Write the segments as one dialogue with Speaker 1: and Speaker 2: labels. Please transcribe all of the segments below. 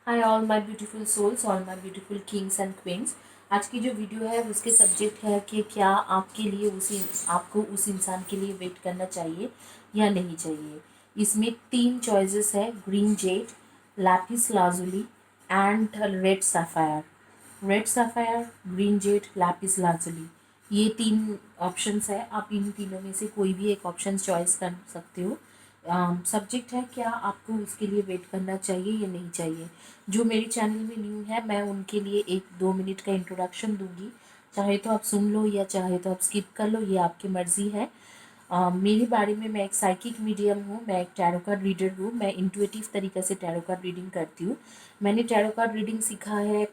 Speaker 1: Hi all my beautiful souls, all my beautiful kings and queens. आज की जो video है उसके सब्जेक्ट है कि क्या आपके लिए आपको उस इंसान के लिए वेट करना चाहिए या नहीं चाहिए। इसमें 3 चॉइसेस है, green Z, Lapis lazuli and red sapphire. Red sapphire, green Z, Lapis lazuli, ये 3 ऑप्शंस है। आप इन तीनों में से कोई भी एक ऑप्शन चॉइस कर सकते हो। सब्जेक्ट है क्या आपको उसके लिए वेट करना चाहिए या नहीं चाहिए। जो मेरे चैनल में न्यू है मैं उनके लिए 1-2 मिनट का इंट्रोडक्शन दूंगी। चाहे तो आप सुन लो या चाहे तो आप स्किप कर लो, ये आपकी मर्ज़ी है। मेरे बारे में, मैं एक साइकिक मीडियम हूँ, मैं एक टैरो कार्ड रीडर हूँ। मैं इंट्यूटिव तरीके से टैरो कार्ड रीडिंग करती हूँ। मैंने टैरो कार्ड रीडिंग सीखा है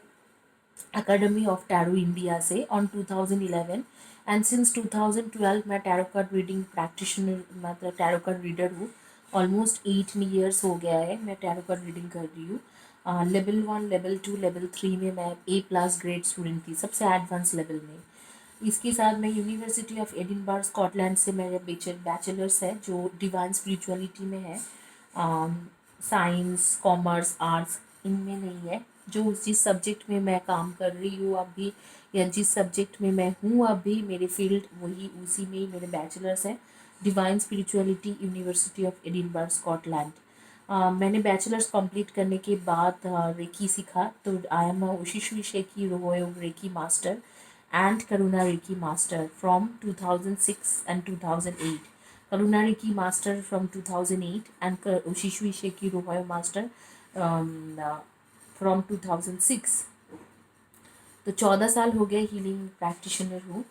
Speaker 1: अकेडमी ऑफ टैरो इंडिया से ऑन 2011 एंड सिंस 2012 मैं टैरो कार्ड रीडिंग प्रैक्टिशनर, मतलब टैरो कार्ड रीडर हूँ। ऑलमोस्ट 8 ईयर्स हो गया है मैं टैरो कार्ड रीडिंग कर रही हूँ। लेवल 1, लेवल 2, लेवल 3 में मैं A+ ग्रेड स्टूडेंट थी, सबसे एडवांस लेवल में। इसके साथ मैं यूनिवर्सिटी ऑफ एडिनबर्ग स्कॉटलैंड से मेरे बैचलर्स है जो डिवाइन स्पिरिचुअलिटी में है। साइंस, कॉमर्स, आर्ट्स इनमें नहीं है। जो जिस सब्जेक्ट में मैं काम कर रही हूँ अभी, या जिस सब्जेक्ट में मैं हूँ अभी, मेरे फील्ड वही, उसी में ही मेरे बैचलर्स हैं। Divine spirituality, university of Edinburgh Scotland. मैंने बैचलर्स कंप्लीट करने के बाद रेकी सीखा, तो I am Usui Shiki Ryoho Reiki master and Karuna Reiki Master from 2006 and 2008. Karuna Reiki Master from 2008 and Ushishui Sheki Rohoyo Master um, uh, from 2006. तो 14 साल हो गए हीलिंग प्रैक्टिशनर हूँ।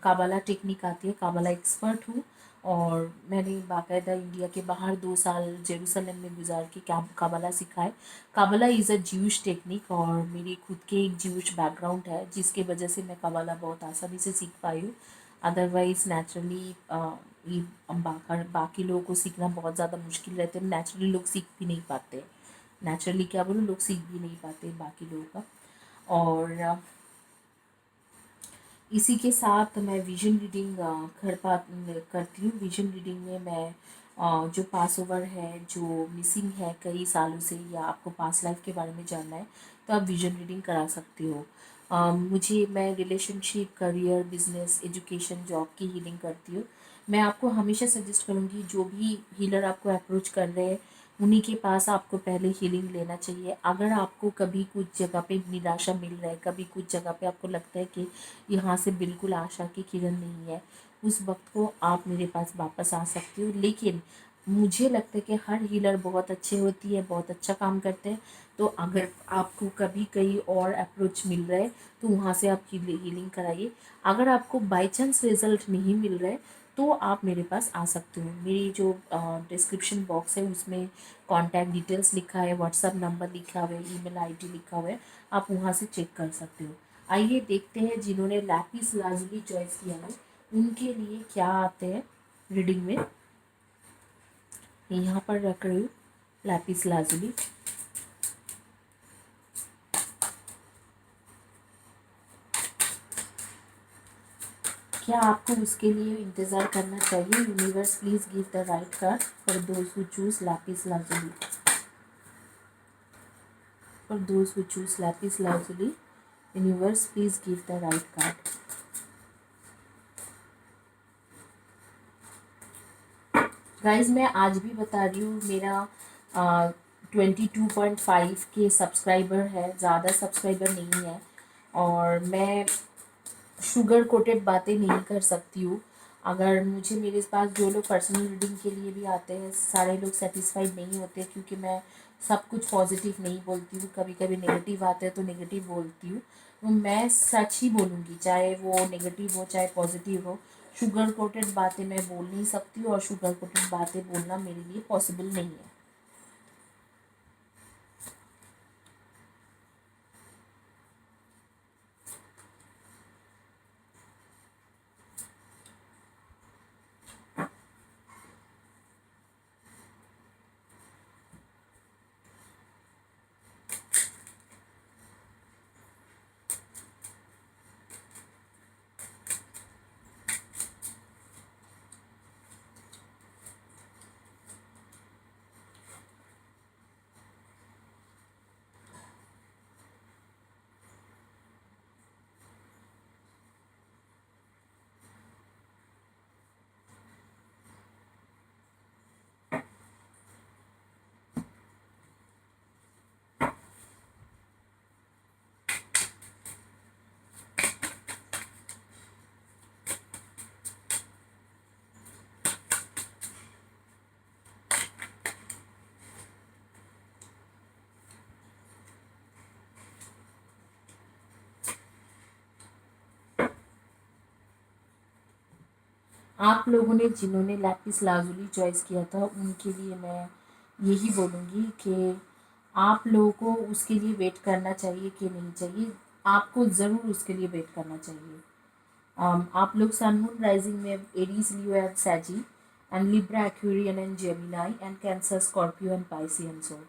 Speaker 1: काबाला टेक्निक आती है, काबाला एक्सपर्ट हूँ। और मैंने बाकायदा इंडिया के बाहर 2 साल जेरूसलम में गुजार के काबाला सीखा है। काबाला इज़ अ ज्यूश टेक्निक और मेरी खुद के एक ज्यूश बैकग्राउंड है जिसके वजह से मैं काबाला बहुत आसानी से सीख पाई हूँ। अदरवाइज़ नेचुरली ये बाकी लोगों को सीखना बहुत ज़्यादा मुश्किल रहता है। नेचुरली लोग सीख भी नहीं पाते, नेचुरली क्या बोलूँ, लोग सीख भी नहीं पाते बाकी लोगों का। और इसी के साथ मैं विजन रीडिंग करती हूँ। विजन रीडिंग में मैं जो पास ओवर है, जो मिसिंग है कई सालों से, या आपको पास्ट लाइफ के बारे में जानना है तो आप विजन रीडिंग करा सकते हो। मैं relationship, career, business, education, job की हीलिंग करती हूँ। मैं आपको हमेशा सजेस्ट करूँगी, जो भी हीलर आपको अप्रोच कर रहे हैं उन्हीं के पास आपको पहले हीलिंग लेना चाहिए। अगर आपको कभी कुछ जगह पे निराशा मिल रहा है, कभी कुछ जगह पे आपको लगता है कि यहाँ से बिल्कुल आशा की किरण नहीं है, उस वक्त को आप मेरे पास वापस आ सकते हो। लेकिन मुझे लगता है कि हर हीलर बहुत अच्छे होती है, बहुत अच्छा काम करते हैं। तो अगर आपको कभी कहीं और अप्रोच मिल रहा है तो वहाँ से आप हीलिंग कराइए। अगर आपको बाई चांस रिजल्ट नहीं मिल रहा है तो आप मेरे पास आ सकते हो। मेरी जो डिस्क्रिप्शन बॉक्स है उसमें कॉन्टैक्ट डिटेल्स लिखा है, व्हाट्सअप नंबर लिखा हुआ है, ईमेल आईडी लिखा हुआ है, आप वहाँ से चेक कर सकते हो। आइए देखते हैं जिन्होंने लैपिस लाजुली चॉइस किया है उनके लिए क्या आते हैं रीडिंग में। यहाँ पर रख रही हूँ लैपिस लाजुली। क्या आपको उसके लिए इंतज़ार करना चाहिए? Universe please give the right card for those who choose Lapis lazuli. For those who choose Lapis lazuli, universe please give the right card. Guys मैं आज भी बता रही हूँ, मेरा 22.5 के सब्सक्राइबर है, ज़्यादा सब्सक्राइबर नहीं है। और मैं शुगर कोटेड बातें नहीं कर सकती हूँ। अगर मुझे, मेरे पास जो लोग पर्सनल रीडिंग के लिए भी आते हैं सारे लोग सेटिस्फाइड नहीं होते, क्योंकि मैं सब कुछ पॉजिटिव नहीं बोलती हूँ। कभी कभी नेगेटिव आते हैं तो नेगेटिव बोलती हूँ। तो मैं सच ही बोलूँगी, चाहे वो नेगेटिव हो चाहे पॉजिटिव हो। शुगर कोटेड बातें मैं बोल नहीं सकती और शुगर कोटेड बातें बोलना मेरे लिए पॉसिबल नहीं है। आप लोगों ने जिन्होंने लैपिस लाजुली चॉइस किया था उनके लिए मैं यही बोलूँगी कि आप लोगों को उसके लिए वेट करना चाहिए कि नहीं चाहिए। आपको ज़रूर उसके लिए वेट करना चाहिए। आप लोग सन मून राइजिंग में Aries, Leo and Sagi and Libra, Aquarian and Gemini and Cancer, Scorpio and Piscean soul.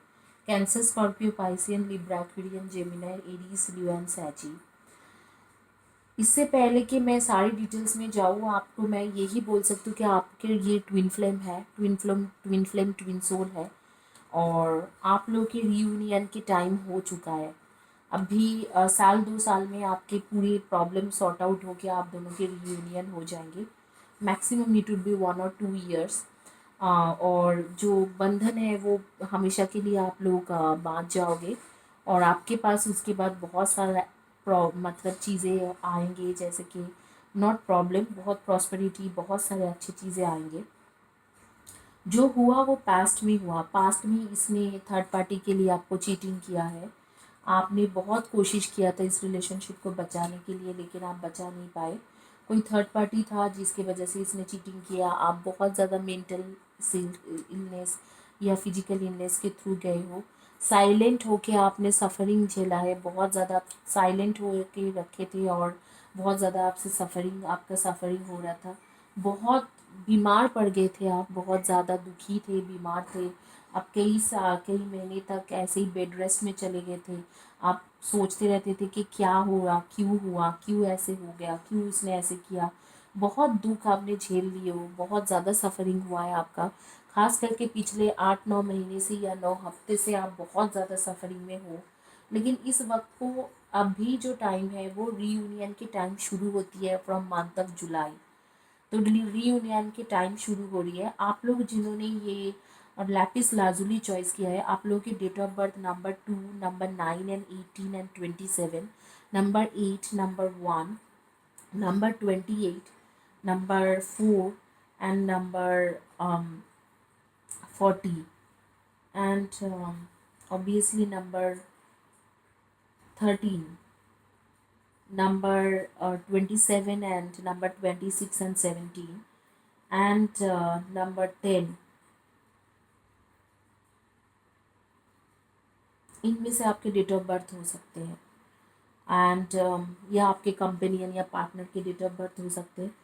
Speaker 1: Cancer, Scorpio, Piscean, Libra, Aquarian, Gemini, Aries, Leo and Sagi. इससे पहले कि मैं सारी डिटेल्स में जाऊँ, आपको मैं यही बोल सकती हूँ कि आपके ये ट्विन फ्लेम है, ट्विन सोल है, और आप लोग के रीयूनियन के टाइम हो चुका है। अभी साल 2 साल में आपके पूरी प्रॉब्लम सॉर्ट आउट हो के आप दोनों के रीयूनियन हो जाएंगे। मैक्सिमम इट वुड बी 1 और 2 ईयर्स। और जो बंधन है वो हमेशा के लिए आप लोग बांध जाओगे, और आपके पास उसके बाद बहुत सारा मतलब चीज़ें आएंगे, जैसे कि नॉट प्रॉब्लम, बहुत प्रॉस्पेरिटी, बहुत सारे अच्छी चीज़ें आएंगे। जो हुआ वो पास्ट में हुआ, पास्ट में इसने थर्ड पार्टी के लिए आपको चीटिंग किया है। आपने बहुत कोशिश किया था इस रिलेशनशिप को बचाने के लिए, लेकिन आप बचा नहीं पाए। कोई थर्ड पार्टी था जिसकी वजह से इसने चीटिंग किया। आप बहुत ज़्यादा मेंटल इलनेस या फिजिकल इलनेस के थ्रू गए हो। साइलेंट होके आपने सफ़रिंग झेला है, बहुत ज़्यादा साइलेंट हो के रखे थे, और बहुत ज़्यादा आपका सफ़रिंग हो रहा था। बहुत बीमार पड़ गए थे आप, बहुत ज़्यादा दुखी थे, बीमार थे। आप कई महीने तक ऐसे ही बेड रेस्ट में चले गए थे। आप सोचते रहते थे कि क्या हुआ, क्यों ऐसे हो गया, क्यों इसने ऐसे किया। बहुत दुख आपने झेल लिए हो, बहुत ज़्यादा सफ़रिंग हुआ है आपका। खास करके पिछले 8-9 महीने से या 9 हफ्ते से आप बहुत ज़्यादा सफ़रिंग में हो। लेकिन इस वक्त को अभी जो टाइम है वो रीयूनियन की टाइम शुरू होती है फ्रॉम मंथ ऑफ जुलाई। तो रीयूनियन की टाइम शुरू हो रही है। आप लोग जिन्होंने ये और लैपिस लाजुली चॉइस किया है, आप लोगों के date of birth number 2, number 9 and 18 and 27, number 8, number 1, number 28, number 4 and number 40, and obviously number 13, number 27 and number 26 and 17, and number 10। इनमें से आपके डेट ऑफ बर्थ हो सकते हैं, एंड या आपके कंपेनियन या पार्टनर के डेट ऑफ बर्थ हो सकते हैं।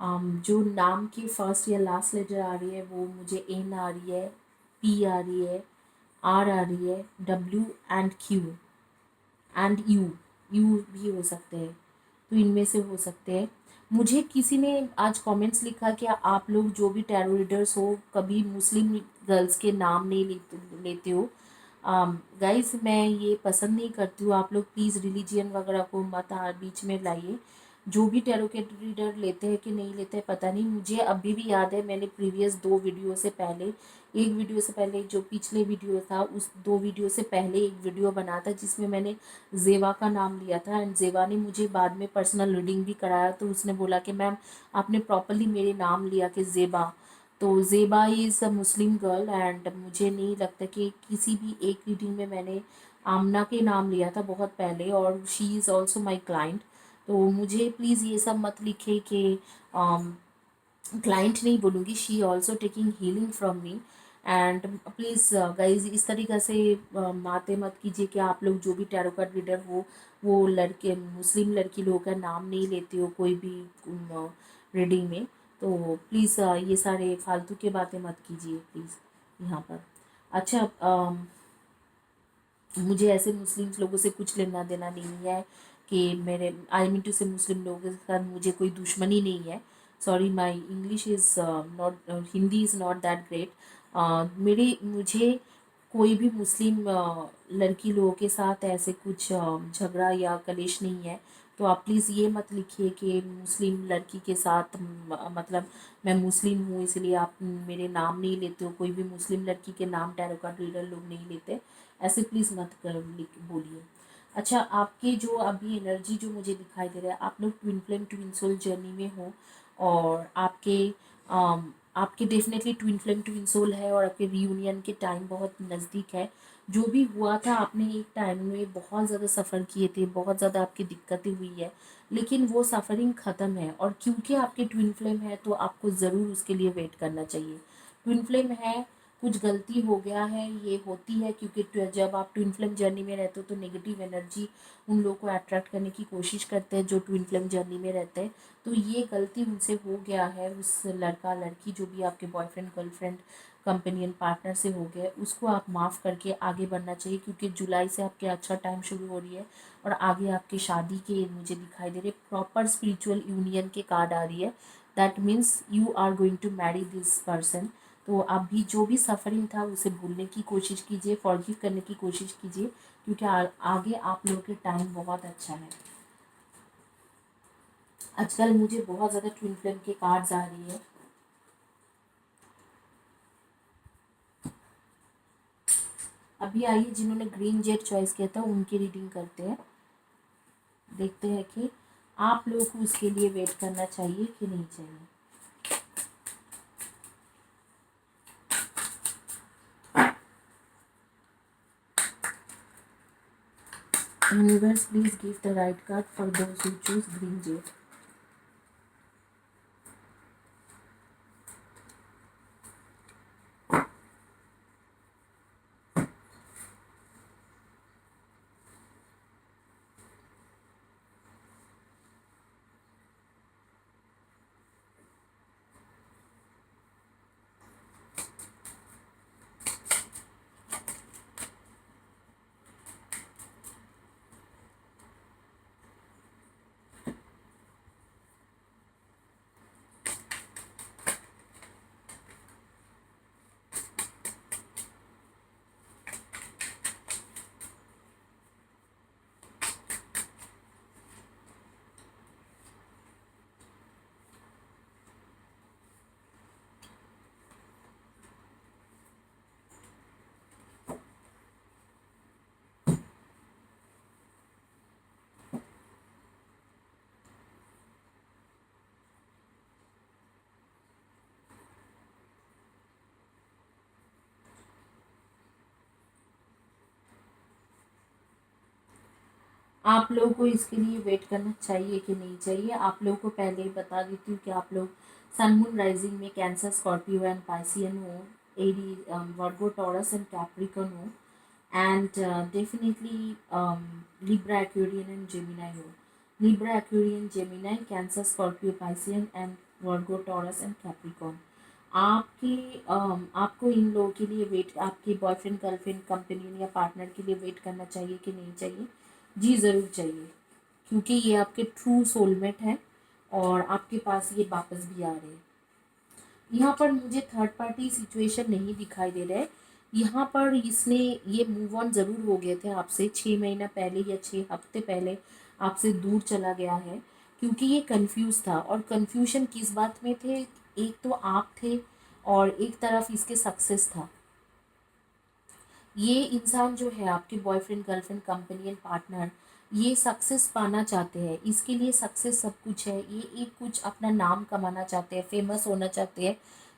Speaker 1: जो नाम की फर्स्ट या लास्ट लेटर आ रही है वो मुझे एन आ रही है, पी आ रही है, आर आ रही है, W and Q and you, you भी हो सकते हैं। तो इनमें से हो सकते हैं। मुझे किसी ने आज कमेंट्स लिखा कि आप लोग जो भी टैरो रीडर्स हो कभी मुस्लिम गर्ल्स के नाम नहीं लेते हो। गाइस, मैं ये पसंद नहीं करती हूँ। आप लोग प्लीज़ रिलीजियन वगैरह को मत बीच में लाइए। जो भी टैरो के रीडर लेते हैं कि नहीं लेते हैं पता नहीं। मुझे अभी भी याद है, मैंने प्रीवियस 2 वीडियो से पहले, एक वीडियो से पहले जो पिछले वीडियो था, उस 2 वीडियो से पहले एक वीडियो बना था जिसमें मैंने ज़ेबा का नाम लिया था, एंड ज़ेबा ने मुझे बाद में पर्सनल रीडिंग भी कराया। तो उसने बोला कि मैम आपने प्रॉपरली मेरे नाम लिया कि ज़ेबा। तो Zeba is a Muslim girl, and मुझे नहीं लगता कि किसी भी एक रीडिंग में मैंने आमना के नाम लिया था बहुत पहले, और she is also my client. तो मुझे प्लीज़ ये सब मत लिखे कि क्लाइंट नहीं बोलूँगी, she also taking healing from me. And please guys इस तरीक़ा से बातें मत कीजिए कि आप लोग जो भी टैरो कार्ड रीडर हो वो लड़के मुस्लिम लड़की लोगों का नाम नहीं लेते हो कोई भी रीडिंग में। तो प्लीज़ ये सारे फालतू के बातें मत कीजिए प्लीज़ यहाँ पर। अच्छा, मुझे ऐसे मुस्लिम लोगों से कुछ लेना देना नहीं है कि मेरे आई मीन टू से मुस्लिम लोगों के साथ मुझे कोई दुश्मनी नहीं है। Sorry, my English is not, Hindi is not that great. मुझे कोई भी मुस्लिम लड़की लोगों के साथ ऐसे कुछ झगड़ा या कलेश नहीं है। तो आप प्लीज़ ये मत लिखिए कि मुस्लिम लड़की के साथ मतलब मैं मुस्लिम हूँ इसलिए आप मेरे नाम नहीं लेते हो। कोई भी मुस्लिम लड़की के नाम टैरो कार्ड रीडर लोग नहीं लेते, ऐसे प्लीज़ मत कर बोलिए। अच्छा, आपकी जो अभी एनर्जी जो मुझे दिखाई दे रहा है, आप लोग twin flame twin soul journey में हो, और आपके definitely twin flame twin soul है, और आपके रीयूनियन के टाइम बहुत नज़दीक है। जो भी हुआ था आपने एक टाइम में बहुत ज़्यादा सफ़र किए थे, बहुत ज़्यादा आपकी दिक्कतें हुई है, लेकिन वो सफ़रिंग ख़त्म है। और क्योंकि आपके ट्विन फ्लेम है तो आपको ज़रूर उसके लिए वेट करना चाहिए। ट्विन फ्लेम है, कुछ गलती हो गया है, ये होती है क्योंकि जब आप ट्विन फ्लेम जर्नी में रहते हो तो नेगेटिव एनर्जी उन लोगों को अट्रैक्ट करने की कोशिश करते हैं जो ट्विन फ्लेम जर्नी में रहते हैं। तो ये गलती उनसे हो गया है, उस लड़का लड़की जो भी आपके बॉयफ्रेंड गर्लफ्रेंड कंपेनियन पार्टनर से हो गया, उसको आप माफ़ करके आगे बढ़ना चाहिए क्योंकि जुलाई से आपके अच्छा टाइम शुरू हो रही है और आगे आपकी शादी के मुझे दिखाई दे रहे प्रॉपर स्पिरिचुअल यूनियन के कार्ड आ रही है। That means you are going to marry this person. तो आप भी जो भी सफरिंग था उसे भूलने की कोशिश कीजिए, फॉरगिव करने की कोशिश कीजिए क्योंकि आगे आप लोगों के टाइम बहुत अच्छा है। आजकल मुझे बहुत ज़्यादा ट्विन फ्लेम के कार्ड्स आ रही है। अभी आइए जिन्होंने ग्रीन जेट चॉइस किया था उनकी रीडिंग करते हैं, देखते हैं कि आप लोगों को उसके लिए वेट करना चाहिए कि नहीं चाहिए। Universe please give the right card for those who choose green jet. आप लोगों को इसके लिए वेट करना चाहिए कि नहीं चाहिए। आप लोगों को पहले ही बता देती हूँ कि आप लोग सन मून राइजिंग में कैंसर स्कॉर्पियो एंड पाइसियन हो, एरी वर्गो टॉरस एंड कैप्रिकॉन हो, and definitely Libra, Aquarian and Gemini हो। Libra, Aquarian, Gemini, Cancer, Scorpio, Piscean and Virgo, Taurus and Capricorn। आपके आपको इन लोगों के लिए वेट, आपके बॉयफ्रेंड गर्लफ्रेंड कंपेनियन या पार्टनर के लिए वेट करना चाहिए कि नहीं चाहिए? जी ज़रूर चाहिए क्योंकि ये आपके ट्रू सोलमेट हैं और आपके पास ये वापस भी आ रहे हैं। यहाँ पर मुझे थर्ड पार्टी सिचुएशन नहीं दिखाई दे रहा है। यहाँ पर इसने ये मूव ऑन ज़रूर हो गए थे आपसे 6 महीना पहले या 6 हफ्ते पहले आपसे दूर चला गया है क्योंकि ये कंफ्यूज था। और कंफ्यूजन किस बात में थे, एक तो आप थे और एक तरफ इसके सक्सेस था। ये इंसान जो है आपके बॉयफ्रेंड गर्लफ्रेंड कंपेनियन पार्टनर, ये सक्सेस पाना चाहते हैं, इसके लिए सक्सेस सब कुछ है। ये एक कुछ अपना नाम कमाना चाहते हैं, फेमस होना चाहते हैं,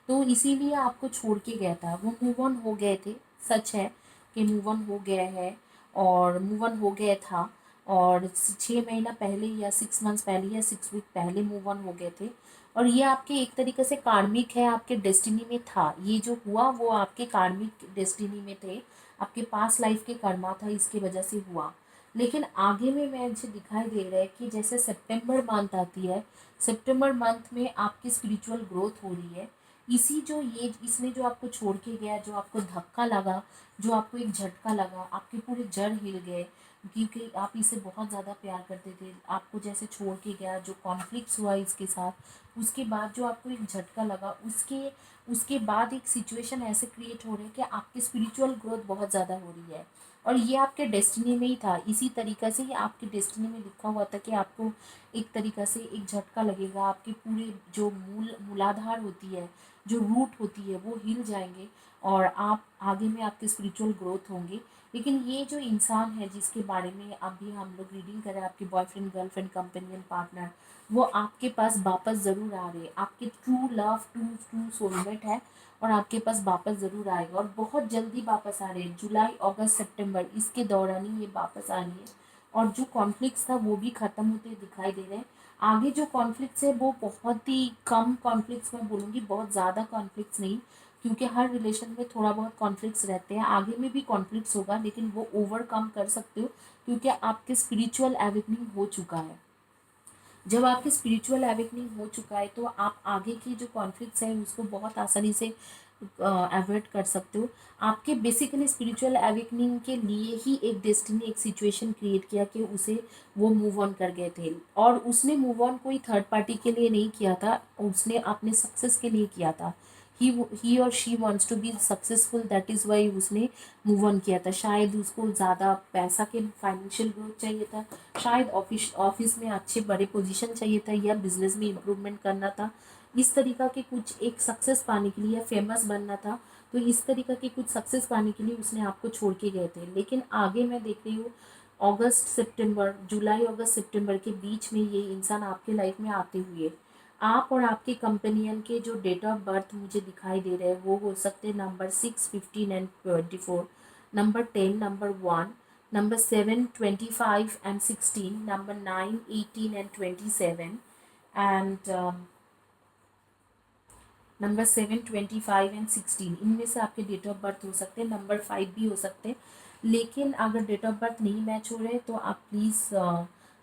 Speaker 1: तो इसीलिए आपको छोड़ के गया था। वो मूव ऑन हो गए थे, सच है कि मूव ऑन हो गया है और मूव ऑन हो गया था। और 6 महीना पहले या 6 मंथ्स पहले या 6 वीक पहले मूव ऑन हो गए थे। और ये आपके एक तरीके से कार्मिक है, आपके डेस्टिनी में था। ये जो हुआ वो आपके कार्मिक डेस्टिनी में थे, आपके पास लाइफ के कर्मा था, इसकी वजह से हुआ। लेकिन आगे में मुझे दिखाई दे रहा है कि जैसे सितंबर मंथ आती है, सितंबर मंथ में आपकी स्पिरिचुअल ग्रोथ हो रही है। इसी जो ये इसने जो आपको छोड़ के गया, जो आपको धक्का लगा, जो आपको एक झटका लगा, आपके पूरे जड़ हिल गए क्योंकि आप इसे बहुत ज़्यादा प्यार करते थे। आपको जैसे छोड़ के गया, जो कॉन्फ्लिक्ट्स हुआ इसके साथ, उसके बाद जो आपको एक झटका लगा, उसके उसके बाद एक सिचुएशन ऐसे क्रिएट हो रहे हैं कि आपकी स्पिरिचुअल ग्रोथ बहुत ज़्यादा हो रही है। और ये आपके डेस्टिनी में ही था। इसी तरीक़े से ही आपके डेस्टिनी में लिखा हुआ था कि आपको एक तरीक़ा से एक झटका लगेगा, आपके पूरे जो मूलाधार होती है, जो रूट होती है, वो हिल जाएंगे और आप आगे में आपके स्पिरिचुअल ग्रोथ होंगे। लेकिन ये जो इंसान है जिसके बारे में अभी हम लोग रीडिंग कर रहे हैं, आपके बॉयफ्रेंड, गर्लफ्रेंड, कंपेनियन, पार्टनर, वो आपके पास वापस ज़रूर आ रहे हैं। आपके true love, true true soulmate है और आपके पास वापस ज़रूर आएगा और बहुत जल्दी वापस आ रहे हैं। जुलाई, अगस्त, सितंबर इसके दौरान ही ये वापस आ रही है। और जो कॉन्फ्लिक्ट्स था वो भी ख़त्म होते दिखाई दे रहे हैं। आगे जो कॉन्फ्लिक्ट्स है वो बहुत ही कम कॉन्फ्लिक्ट्स, मैं बोलूँगी बहुत ज़्यादा कॉन्फ्लिक्ट्स नहीं, क्योंकि हर रिलेशन में थोड़ा बहुत कॉन्फ्लिक्ट्स रहते हैं। आगे में भी कॉन्फ्लिक्ट्स होगा लेकिन वो ओवरकम कर सकते हो, क्योंकि आपके स्पिरिचुअल एवेकनिंग हो चुका है। जब आपकी स्पिरिचुअल एवेकनिंग हो चुका है तो आप आगे की जो कॉन्फ्लिक्ट्स हैं उसको बहुत आसानी से अवॉइड कर सकते हो। आपके बेसिकली स्पिरिचुअल एवेकनिंग के लिए ही एक डेस्टिनी, एक सिचुएशन क्रिएट किया कि उसे वो मूव ऑन कर गए थे। और उसने मूव ऑन कोई थर्ड पार्टी के लिए नहीं किया था, उसने अपने सक्सेस के लिए किया था। ही और she wants to be successful, that is why उसने मूव ऑन किया था। शायद उसको ज़्यादा पैसा के फाइनेंशियल ग्रोथ चाहिए था, शायद ऑफिस में अच्छे बड़े पोजीशन चाहिए था, या बिजनेस में इम्प्रूवमेंट करना था। इस तरीक़ा के कुछ एक सक्सेस पाने के लिए या फेमस बनना था, तो इस तरीक़ा के कुछ सक्सेस पाने के लिए उसने आपको छोड़ के गए थे। लेकिन आगे मैं देख रही हूँ अगस्त सितंबर, जुलाई अगस्त सितंबर के बीच में ये इंसान आपके लाइफ में आते हुए, आप और आपके कंपेनियन के जो डेट ऑफ बर्थ मुझे दिखाई दे रहे हैं वो हो सकते हैं number 6, 15 and 24, number 10, number 1, number 7, 25 and 16, number 9, 18 and 27, and number 7, 25 and 16, इनमें से आपके डेट ऑफ बर्थ हो सकते हैं। नंबर 5 भी हो सकते हैं। लेकिन अगर डेट ऑफ बर्थ नहीं मैच हो रहे तो आप प्लीज़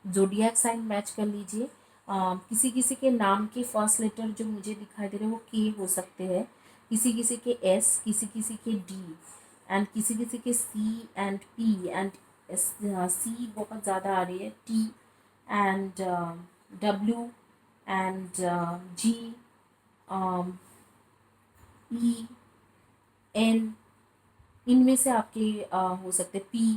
Speaker 1: जोडियाक साइन मैच कर लीजिए। किसी किसी के नाम के फर्स्ट लेटर जो मुझे दिखाई दे रहे हैं वो के हो सकते हैं, किसी किसी के एस, किसी किसी के डी, एंड किसी किसी के C and P and C बहुत ज़्यादा आ रही है, T and W and G, E, N, इनमें से आपके हो सकते पी।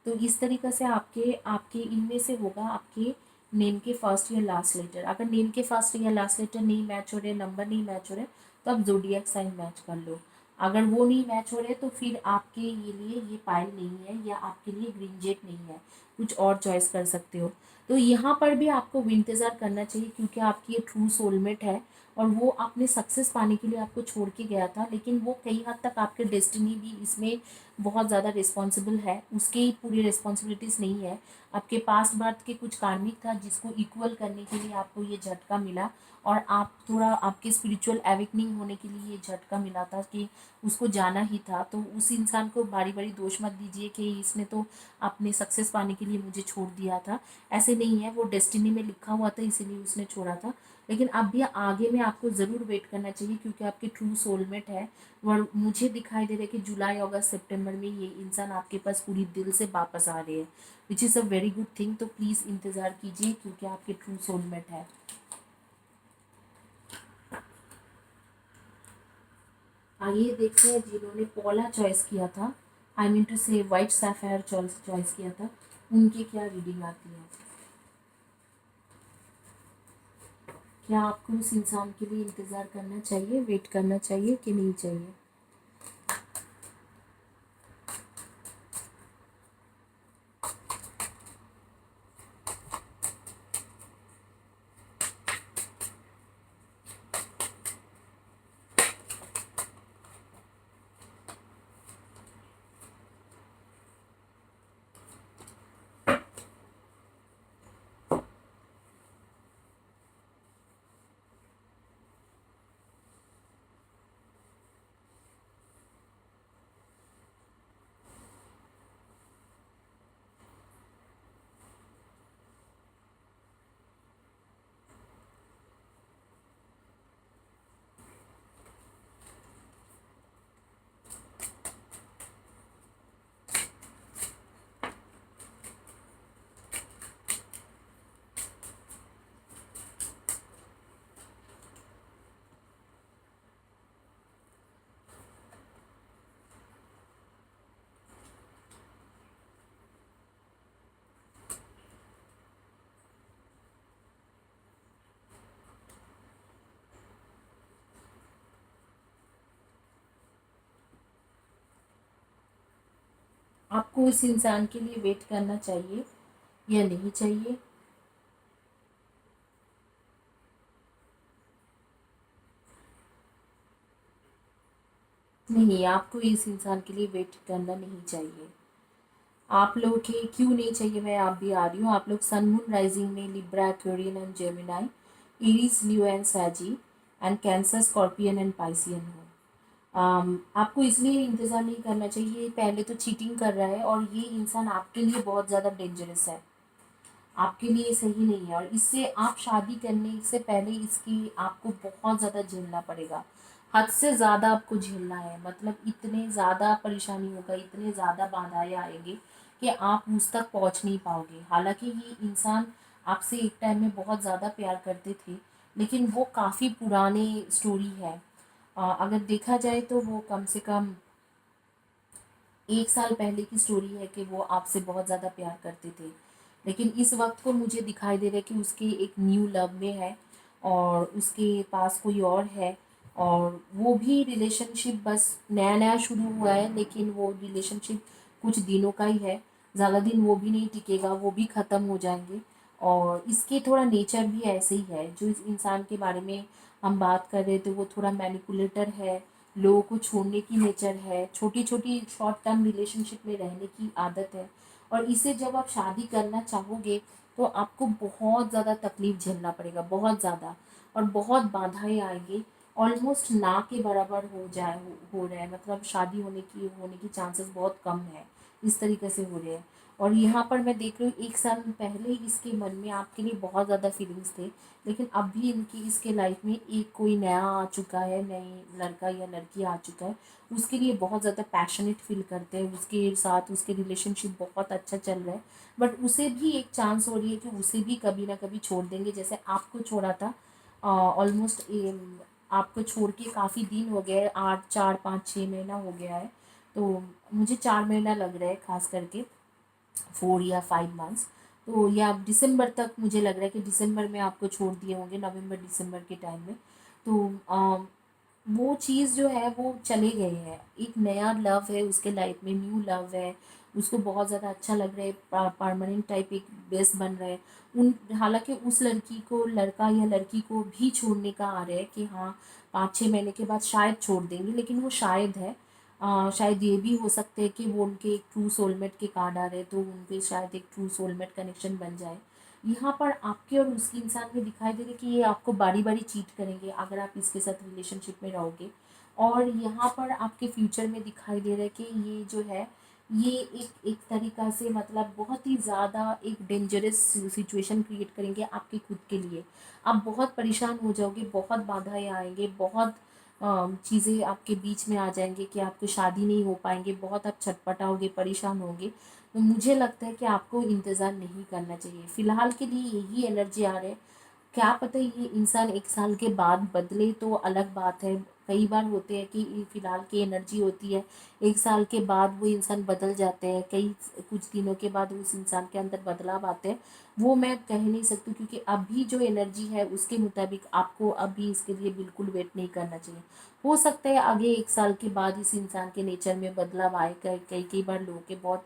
Speaker 1: तो इस तरीक़े से आपके आपके इनमें से होगा आपके नेम के फर्स्ट या लास्ट लेटर। अगर नेम के फर्स्ट या लास्ट लेटर नहीं मैच हो रहे, नंबर नहीं मैच हो रहे, तो आप जोडियक साइन मैच कर लो। अगर वो नहीं मैच हो रहे तो फिर आपके ये लिए ये पाइल नहीं है, या आपके लिए ग्रीन जेट नहीं है, कुछ और चॉइस कर सकते हो। तो यहाँ पर भी आपको इंतज़ार करना चाहिए, क्योंकि आपकी ये ट्रू सोलमेट है और वो अपने सक्सेस पाने के लिए आपको छोड़ के गया था। लेकिन वो कई हद तक आपके डेस्टिनी भी इसमें बहुत ज़्यादा रिस्पॉन्सिबल है, उसकी पूरी रिस्पॉन्सिबिलिटीज़ नहीं है। आपके पास्ट बर्थ के कुछ कार्मिक था जिसको इक्वल करने के लिए आपको ये झटका मिला, और आप थोड़ा आपके स्पिरिचुअल एवेकनिंग होने के लिए ये झटका मिला था कि उसको जाना ही था। तो उस इंसान को बारी बारी दोष मत दीजिए कि इसने तो अपने सक्सेस पाने के लिए मुझे छोड़ दिया था। ऐसे नहीं है, वो डेस्टिनी में लिखा हुआ था इसीलिए उसने छोड़ा था। लेकिन अब भी आगे में आपको ज़रूर वेट करना चाहिए, क्योंकि आपके ट्रू सोलमेट है। और मुझे दिखाई दे रहा है कि जुलाई, अगस्त, सितंबर में ये इंसान आपके पास पूरी दिल से वापस आ रहे हैं, which is a very good thing. तो प्लीज़ इंतज़ार कीजिए, क्योंकि आपके ट्रू सोलमेट है। आइए देखते हैं जिन्होंने पॉला चॉइस किया था, आई मीन टू से वाइट सैफायर चॉइस किया था, उनकी क्या रीडिंग आती है। क्या आपको उस इंसान के लिए इंतज़ार करना चाहिए, वेट करना चाहिए कि नहीं चाहिए। आपको इस इंसान के लिए वेट करना चाहिए या नहीं चाहिए? नहीं, आपको इस इंसान के लिए वेट करना नहीं चाहिए। आप लोग के क्यों नहीं चाहिए, मैं आप भी आ रही हूँ। आप लोग सन मून राइजिंग में Libra, Aquarian and Gemini, Aries, Leo and Sagi, and Cancer, Scorpion and Piscean हो। आपको इसलिए इंतज़ार नहीं करना चाहिए, पहले तो चीटिंग कर रहा है और ये इंसान आपके लिए बहुत ज़्यादा डेंजरस है, आपके लिए सही नहीं है। और इससे आप शादी करने से पहले इसकी आपको बहुत ज़्यादा झेलना पड़ेगा, हद से ज़्यादा आपको झेलना है। मतलब इतने ज़्यादा परेशानी होगा, इतने ज़्यादा बाधाएं आएंगी कि आप उस तक पहुंच नहीं पाओगे। हालांकि ये इंसान आपसे एक टाइम में बहुत ज़्यादा प्यार करते थे, लेकिन वो काफ़ी पुराने स्टोरी है। अगर देखा जाए तो वो कम से कम 1 साल पहले की स्टोरी है कि वो आपसे बहुत ज़्यादा प्यार करते थे। लेकिन इस वक्त को मुझे दिखाई दे रहा है कि उसके एक न्यू लव में है और उसके पास कोई और है। और वो भी रिलेशनशिप बस नया नया शुरू हुआ है, लेकिन वो रिलेशनशिप कुछ दिनों का ही है, ज़्यादा दिन वो भी नहीं टिकेगा, वो भी ख़त्म हो जाएंगे। और इसके थोड़ा नेचर भी ऐसे ही है। जो इस इंसान के बारे में हम बात कर रहे थे वो थोड़ा मैनिपुलेटर है, लोगों को छोड़ने की नेचर है, छोटी छोटी शॉर्ट टर्म रिलेशनशिप में रहने की आदत है। और इसे जब आप शादी करना चाहोगे तो आपको बहुत ज़्यादा तकलीफ झेलना पड़ेगा, बहुत ज़्यादा, और बहुत बाधाएं आएंगी। ऑलमोस्ट ना के बराबर हो रहा है, मतलब शादी होने की चांसेस बहुत कम है, इस तरीके से हो रहे हैं। और यहाँ पर मैं देख रही हूँ 1 साल पहले इसके मन में आपके लिए बहुत ज़्यादा फीलिंग्स थे, लेकिन अभी इनकी इसके लाइफ में एक कोई नया आ चुका है, नई लड़का या लड़की आ चुका है, उसके लिए बहुत ज़्यादा पैशनेट फील करते हैं, उसके साथ उसके रिलेशनशिप बहुत अच्छा चल रहा है। बट उसे भी एक चांस हो रही है कि उसे भी कभी ना कभी छोड़ देंगे, जैसे आपको छोड़ा था। ऑलमोस्ट आपको छोड़ के काफ़ी दिन हो गए, 8 4 5 6 महीना हो गया है। तो मुझे 4 महीना लग रहा है, खास करके 4 या 5 मंथ्स। तो या दिसंबर तक मुझे लग रहा है कि दिसंबर में आपको छोड़ दिए होंगे, नवंबर दिसंबर के टाइम में। तो वो चीज़ जो है वो चले गए हैं, एक नया लव है उसके लाइफ में, न्यू लव है, उसको बहुत ज़्यादा अच्छा लग रहा है, परमानेंट टाइप एक बेस बन रहा है। उन हालांकि उस लड़की को, लड़का या लड़की को भी छोड़ने का आ रहा है कि हाँ 5 6 महीने के बाद शायद छोड़ देंगे, लेकिन वो शायद है। शायद ये भी हो सकते हैं कि वो उनके एक ट्रू सोलमेट के कार्ड आ रहे हैं, तो उनके शायद एक ट्रू सोलमेट कनेक्शन बन जाए। यहाँ पर आपके और उसकी इंसान में दिखाई दे रहा है कि ये आपको बारी बारी चीट करेंगे अगर आप इसके साथ रिलेशनशिप में रहोगे। और यहाँ पर आपके फ्यूचर में दिखाई दे रहा है कि ये जो है, ये एक एक तरीक़ा से मतलब बहुत ही ज़्यादा एक डेंजरस सिचुएशन क्रिएट करेंगे आपके खुद के लिए। आप बहुत परेशान हो जाओगे, बहुत बाधाएं आएंगे, बहुत चीज़ें आपके बीच में आ जाएंगे कि आपकी शादी नहीं हो पाएंगे, बहुत आप छटपटाओगे, परेशान होंगे। तो मुझे लगता है कि आपको इंतज़ार नहीं करना चाहिए, फ़िलहाल के लिए यही एनर्जी आ रहा है। क्या पता ये इंसान 1 साल के बाद बदले तो अलग बात है। कई बार होते हैं कि फ़िलहाल की एनर्जी होती है, 1 साल के बाद वो इंसान बदल जाते हैं, कई कुछ दिनों के बाद उस इंसान के अंदर बदलाव आते हैं। वो मैं कह नहीं सकती, क्योंकि अभी जो एनर्जी है उसके मुताबिक आपको अभी इसके लिए बिल्कुल वेट नहीं करना चाहिए। हो सकता है आगे 1 साल के बाद इस इंसान के नेचर में बदलाव आए। कई कई कई बार लोगों के बहुत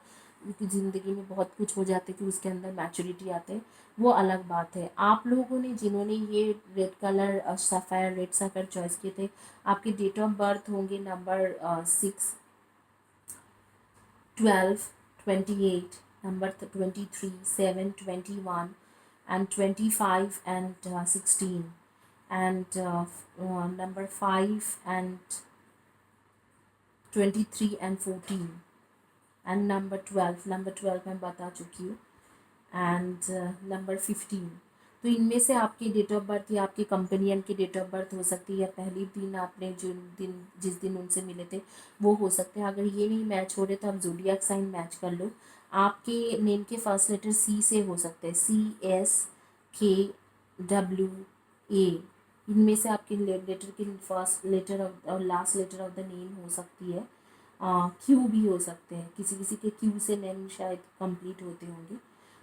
Speaker 1: ज़िंदगी में बहुत कुछ हो जाते कि उसके अंदर मैच्योरिटी आते हैं, वो अलग बात है। आप लोगों ने जिन्होंने ये red colour sapphire, red sapphire choice किए थे, आपके डेट ऑफ बर्थ होंगे number 6 12 28, number 23 7 21 and 25 and 16, and number 5 and 23 and 14, and number 12 मैं बता चुकी हूँ, एंड नंबर 15। तो इनमें से आपकी डेट ऑफ बर्थ या आपके कंपेनियन की डेट ऑफ बर्थ हो सकती है, या पहली दिन आपने जिस दिन उनसे मिले थे वो हो सकते हैं। अगर ये नहीं मैच हो रहे तो आप ज़ोडिएक साइन मैच कर लो। आपके नेम के फर्स्ट लेटर सी से हो सकते हैं, CSKWA। इनमें से आपके लेटर के फर्स्ट लेटर और last letter of the name हो सकती है। क्यू भी हो सकते हैं, किसी किसी के क्यू से नेम शायद कंप्लीट होते होंगे।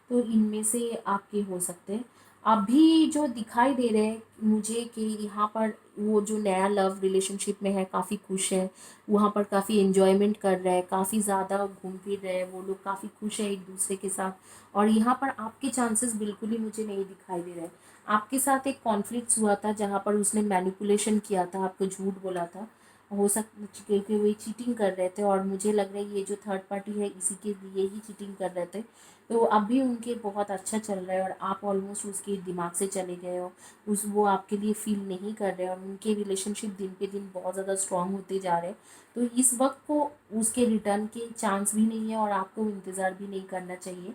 Speaker 1: तो इनमें से आपके हो सकते हैं। अभी जो दिखाई दे रहे हैं मुझे कि यहाँ पर वो जो नया लव रिलेशनशिप में है काफ़ी खुश है, वहाँ पर काफ़ी एन्जॉयमेंट कर रहा है, काफ़ी ज़्यादा घूम फिर रहे हैं वो लोग, काफ़ी खुश है एक दूसरे के साथ। और यहाँ पर आपके चांसेस बिल्कुल ही मुझे नहीं दिखाई दे रहे हैं। आपके साथ एक कॉन्फ्लिक्ट हुआ था जहाँ पर उसने मैनिपुलेशन किया था, आपको झूठ बोला था, हो सकता क्योंकि वो चीटिंग कर रहे थे, और मुझे लग रहा है ये जो थर्ड पार्टी है इसी के लिए ही चीटिंग कर रहे थे। तो अभी उनके बहुत अच्छा चल रहा है और आप ऑलमोस्ट उसके दिमाग से चले गए हो, उस वो आपके लिए फील नहीं कर रहे, और उनके रिलेशनशिप दिन पे दिन बहुत ज़्यादा स्ट्रांग होते जा रहे हैं। तो इस वक्त को उसके रिटर्न के चांस भी नहीं है और आपको इंतज़ार भी नहीं करना चाहिए।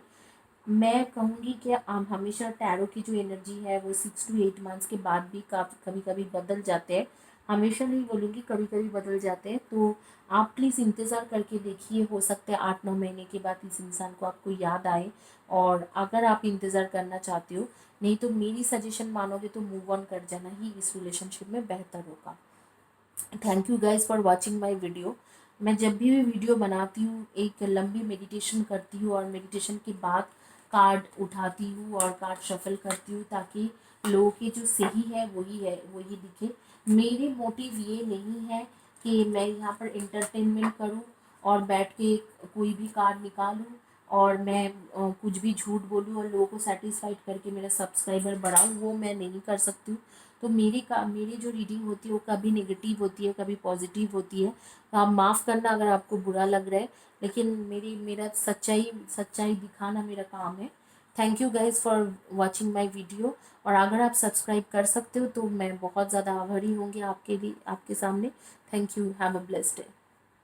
Speaker 1: मैं कहूँगी कि आप हमेशा टैरो की जो एनर्जी है वो 6 to 8 मंथ्स के बाद भी कभी कभी बदल जाते हैं, हमेशा नहीं बोलूँगी, कभी कभी बदल जाते हैं। तो आप प्लीज़ इंतज़ार करके देखिए, हो सकता है 8-9 महीने के बाद इस इंसान को आपको याद आए, और अगर आप इंतज़ार करना चाहते हो, नहीं तो मेरी सजेशन मानोगे तो मूव ऑन कर जाना ही इस रिलेशनशिप में बेहतर होगा। Thank you guys for watching my video. मैं जब भी वीडियो बनाती हूँ एक लंबी मेडिटेशन करती हूँ, और मेडिटेशन के बाद कार्ड उठाती हूँ और कार्ड शफल करती हूँ, ताकि लोगों के जो सही है वही दिखे। मेरे मोटिव ये नहीं है कि मैं यहाँ पर एंटरटेनमेंट करूँ और बैठ के कोई भी कार्ड निकालूँ और मैं कुछ भी झूठ बोलूँ और लोगों को सेटिस्फाइड करके मेरा सब्सक्राइबर बढ़ाऊँ, वो मैं नहीं कर सकती हूँ। तो मेरी जो रीडिंग होती है वो कभी नेगेटिव होती है, कभी पॉजिटिव होती है। तो आप माफ़ करना अगर आपको बुरा लग रहा है, लेकिन मेरा सच्चाई दिखाना मेरा काम है। Thank you guys for watching my video. और अगर आप सब्सक्राइब कर सकते हो तो मैं बहुत ज़्यादा आभारी होंगी आपके लिए, आपके सामने। Thank you, have a blessed day.